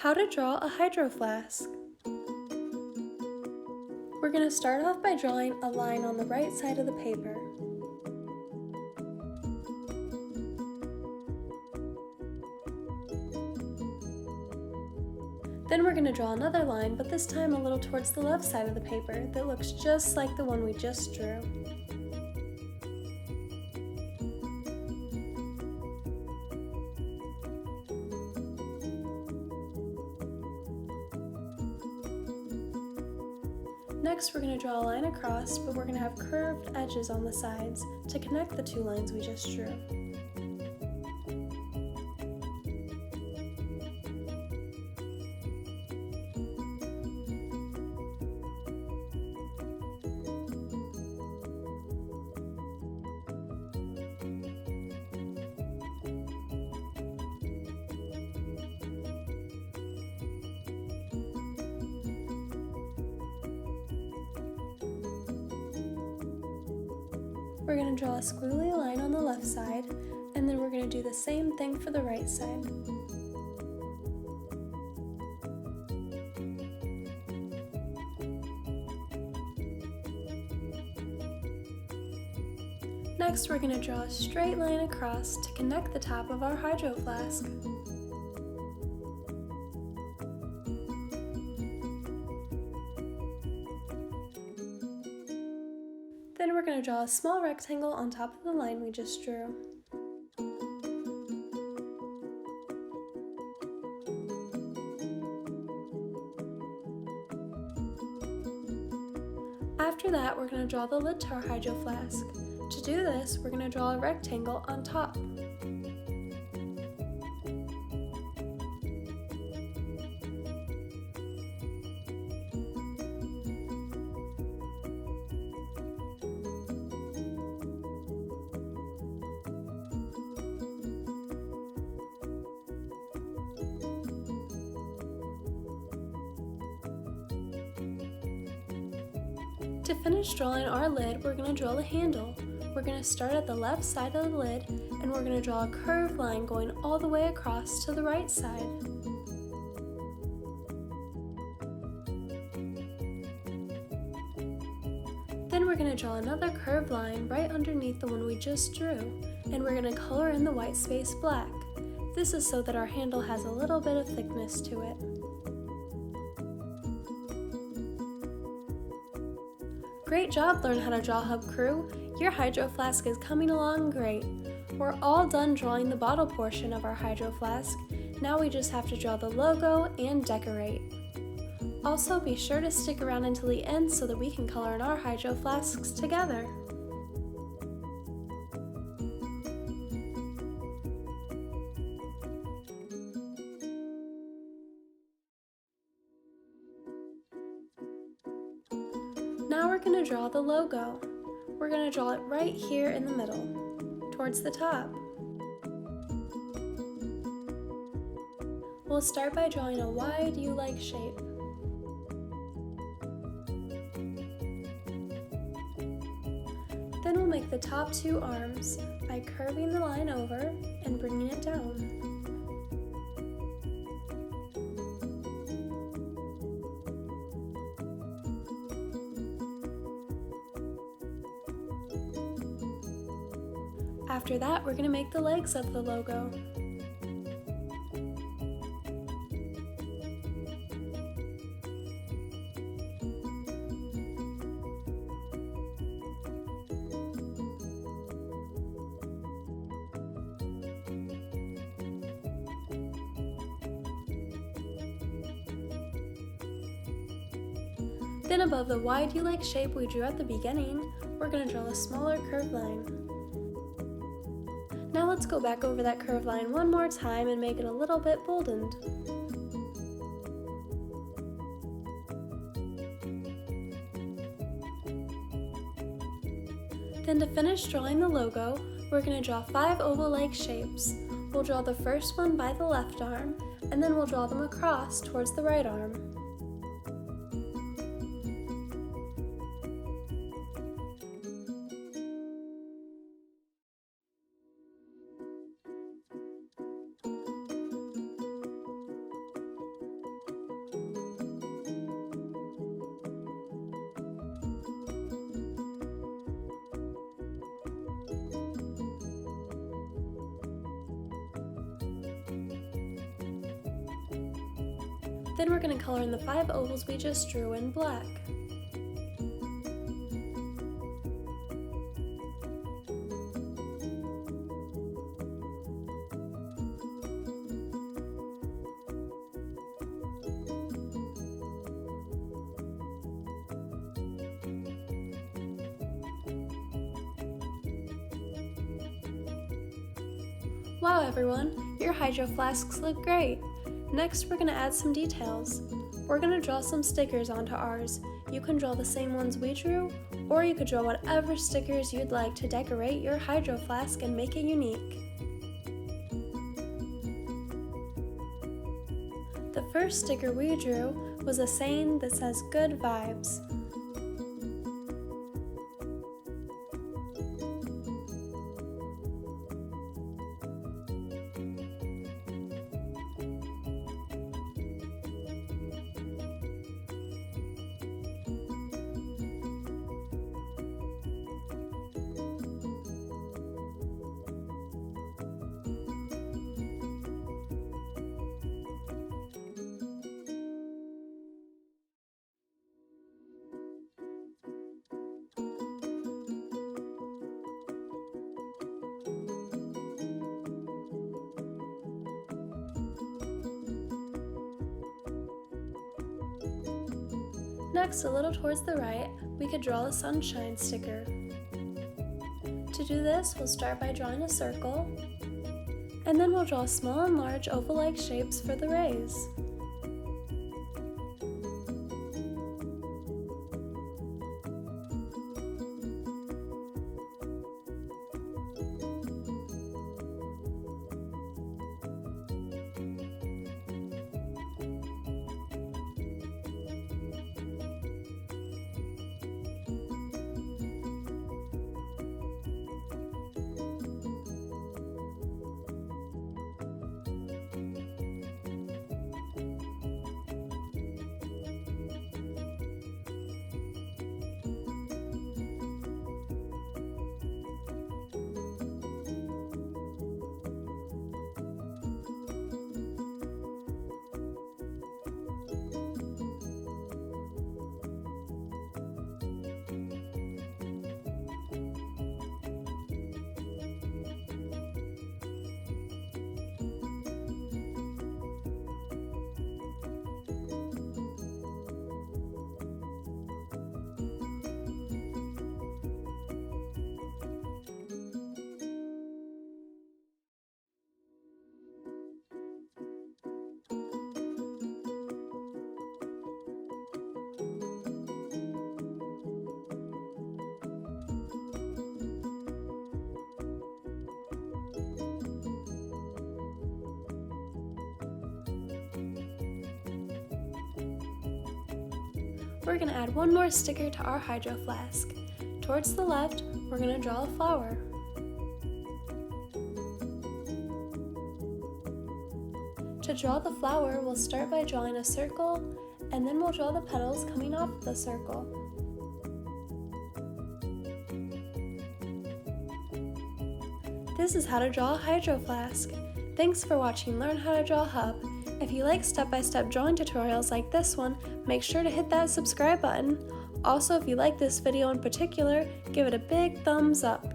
How to draw a hydro flask. We're going to start off by drawing a line on the right side of the paper. Then we're going to draw another line, but this time a little towards the left side of the paper that looks just like the one we just drew. Next, we're going to draw a line across, but we're going to have curved edges on the sides to connect the two lines we just drew. We're going to draw a squiggly line on the left side, and then we're going to do the same thing for the right side. Next, we're going to draw a straight line across to connect the top of our hydro flask. Then we're going to draw a small rectangle on top of the line we just drew. After that, we're going to draw the lid to our hydro flask. To do this, we're going to draw a rectangle on top. To finish drawing our lid, we're going to draw the handle. We're going to start at the left side of the lid, and we're going to draw a curved line going all the way across to the right side. Then we're going to draw another curved line right underneath the one we just drew, and we're going to color in the white space black. This is so that our handle has a little bit of thickness to it. Great job, Learn How to Draw Hub crew! Your hydro flask is coming along great. We're all done drawing the bottle portion of our hydro flask. Now we just have to draw the logo and decorate. Also, be sure to stick around until the end so that we can color in our hydro flasks together. Now we're going to draw the logo. We're going to draw it right here in the middle, towards the top. We'll start by drawing a wide U-like shape. Then we'll make the top two arms by curving the line over and bringing it down. After that, we're going to make the legs of the logo. Then above the wide U-like shape we drew at the beginning, we're going to draw a smaller curved line. Now let's go back over that curved line one more time and make it a little bit boldened. Then to finish drawing the logo, we're going to draw 5 oval-like shapes. We'll draw the first one by the left arm, and then we'll draw them across towards the right arm. Then we're going to color in the 5 ovals we just drew in black. Wow everyone, your hydro flasks look great! Next we're going to add some details. We're going to draw some stickers onto ours. You can draw the same ones we drew, or you could draw whatever stickers you'd like to decorate your hydro flask and make it unique. The first sticker we drew was a saying that says "Good Vibes." Next, a little towards the right, we could draw a sunshine sticker. To do this, we'll start by drawing a circle, and then we'll draw small and large oval-like shapes for the rays. We're going to add one more sticker to our hydro flask. Towards the left, we're going to draw a flower. To draw the flower, we'll start by drawing a circle, and then we'll draw the petals coming off the circle. This is how to draw a hydro flask. Thanks for watching Learn How to Draw Hub. If you like step-by-step drawing tutorials like this one, make sure to hit that subscribe button. Also, if you like this video in particular, give it a big thumbs up.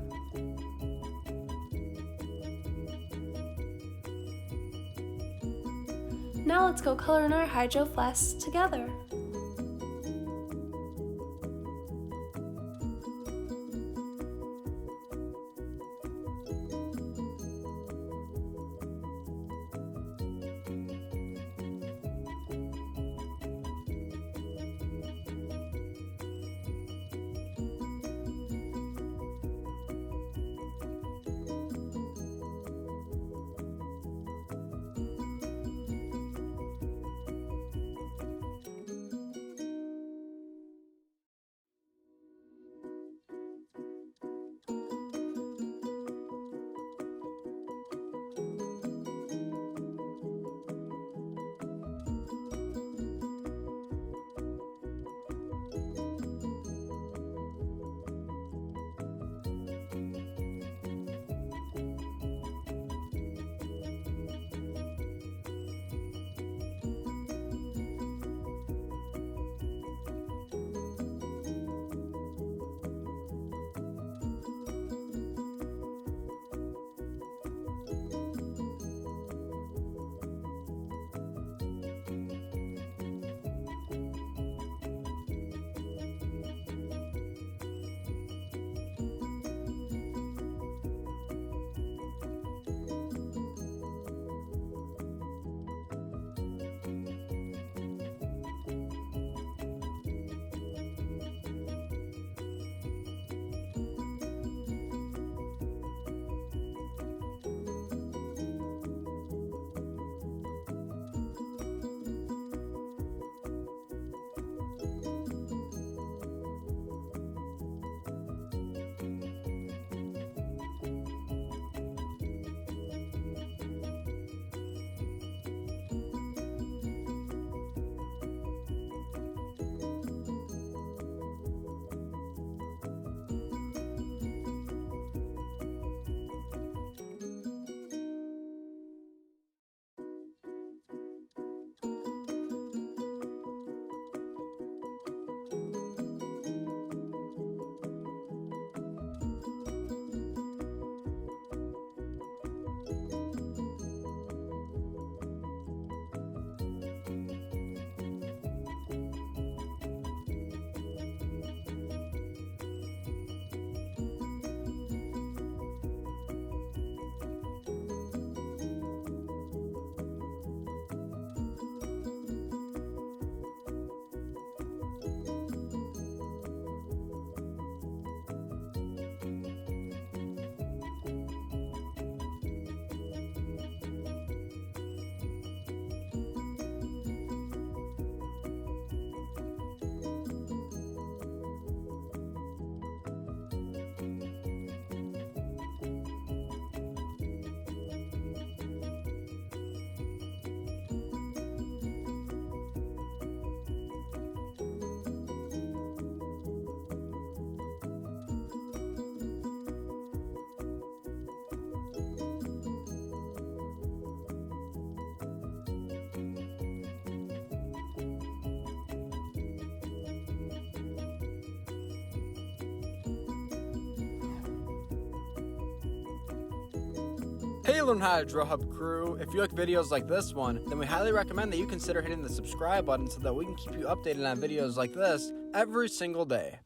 Now let's go color in our hydro flasks together. Hey Learn Hydro Hub crew, if you like videos like this one, then we highly recommend that you consider hitting the subscribe button so that we can keep you updated on videos like this every single day.